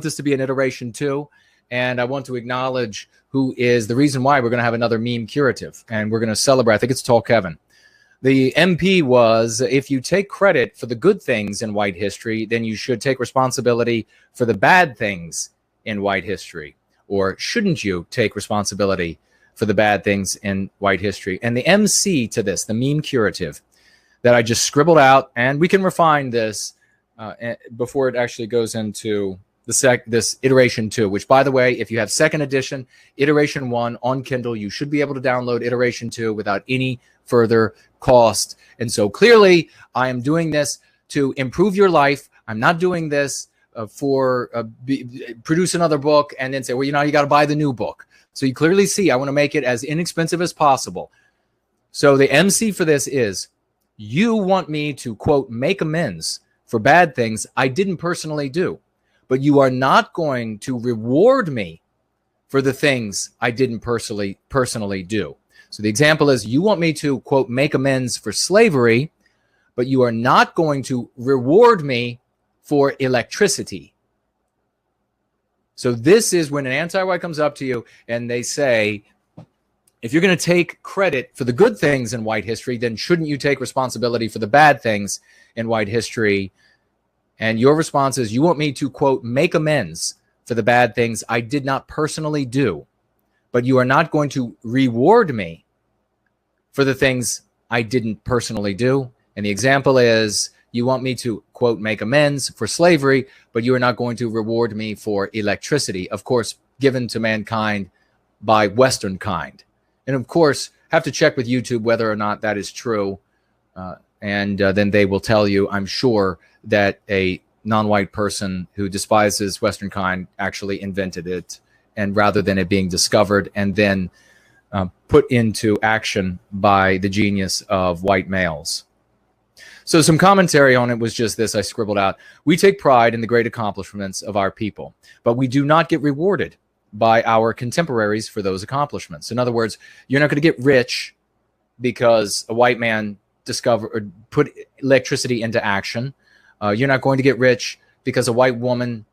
this to be an iteration two, and I want to acknowledge who is the reason why we're going to have another meme curative, and we're going to celebrate. I think it's Tall Kevin. The MP was, if you take credit for the good things in white history, then you should take responsibility for the bad things in white history. Or shouldn't you take responsibility for the bad things in white history? And the MC to this, the meme curative that I just scribbled out, and we can refine this before it actually goes into this iteration two, which, by the way, if you have second edition, iteration one on Kindle, you should be able to download iteration two without any further cost. And so clearly I am doing this to improve your life. I'm not doing this for produce another book and then say, well, you got to buy the new book. So you clearly see I want to make it as inexpensive as possible. So the MC for this is, you want me to, quote, make amends for bad things I didn't personally do, but you are not going to reward me for the things I didn't personally do. So the example is, you want me to, quote, make amends for slavery, but you are not going to reward me for electricity. So this is when an anti-white comes up to you and they say, if you're going to take credit for the good things in white history, then shouldn't you take responsibility for the bad things in white history? And your response is, you want me to, quote, make amends for the bad things I did not personally do, but you are not going to reward me for the things I didn't personally do. And the example is, you want me to, quote, make amends for slavery, but you are not going to reward me for electricity, of course, given to mankind by Western kind. And of course, have to check with YouTube whether or not that is true. And then they will tell you, I'm sure, that a non-white person who despises Western kind actually invented it, and rather than it being discovered and then put into action by the genius of white males. So some commentary on it was just this, I scribbled out. We take pride in the great accomplishments of our people, but we do not get rewarded by our contemporaries for those accomplishments. In other words, you're not going to get rich because a white man discovered or put electricity into action. You're not going to get rich because a white woman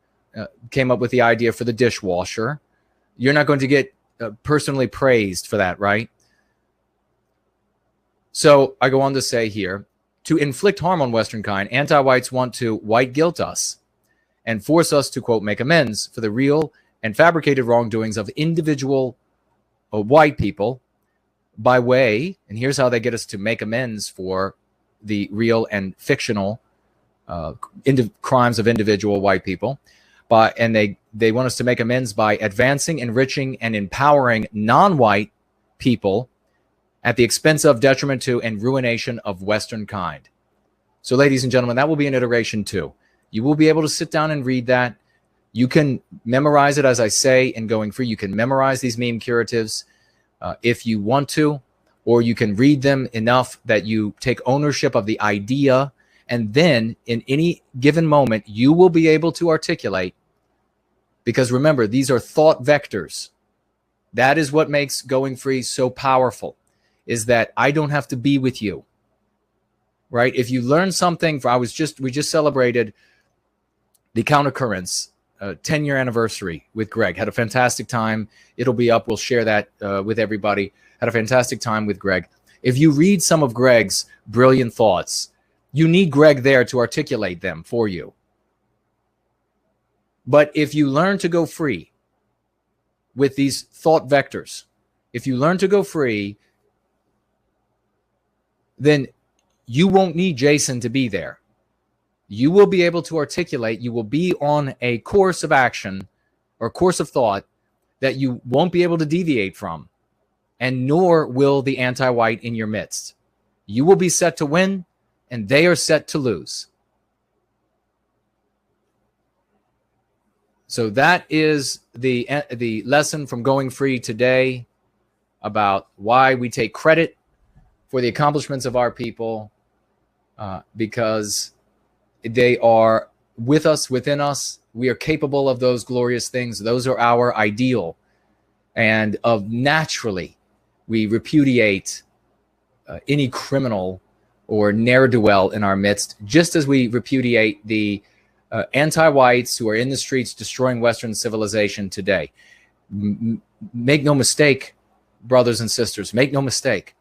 came up with the idea for the dishwasher. You're not going to get personally praised for that, right? So I go on to say here, to inflict harm on Western kind, anti-whites want to white guilt us and force us to, quote, make amends for the real and fabricated wrongdoings of individual white people by way, and here's how they get us to make amends for the real and fictional crimes of individual white people. And they want us to make amends by advancing, enriching, and empowering non-white people at the expense of, detriment to, and ruination of Western kind. So, ladies and gentlemen, that will be an iteration two. You will be able to sit down and read that. You can memorize it, as I say, in Going Free. You can memorize these meme curatives if you want to, or you can read them enough that you take ownership of the idea, and then in any given moment, you will be able to articulate, because remember, these are thought vectors. That is what makes Going Free so powerful, is that I don't have to be with you, right? If you learn something, we just celebrated the Countercurrents 10-year anniversary with Greg. Had a fantastic time. It'll be up. We'll share that with everybody. Had a fantastic time with Greg. If you read some of Greg's brilliant thoughts, you need Greg there to articulate them for you. But if you learn to go free with these thought vectors, if you learn to go free, then you won't need Jason to be there. You will be able to articulate. You will be on a course of action or course of thought that you won't be able to deviate from, and nor will the anti-white in your midst. You will be set to win, and they are set to lose. So that is the lesson from Going Free today about why we take credit for the accomplishments of our people, because they are with us, within us. We are capable of those glorious things. Those are our ideal. And naturally, we repudiate any criminal or ne'er-do-well in our midst, just as we repudiate the anti-whites who are in the streets destroying Western civilization today. Make no mistake, brothers and sisters, make no mistake.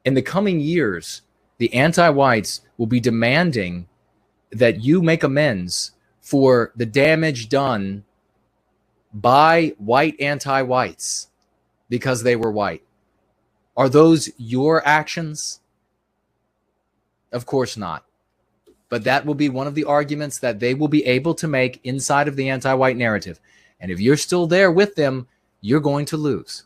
In the coming years, the anti-whites will be demanding that you make amends for the damage done by white anti-whites because they were white. Are those your actions? Of course not. But that will be one of the arguments that they will be able to make inside of the anti-white narrative. And if you're still there with them, you're going to lose.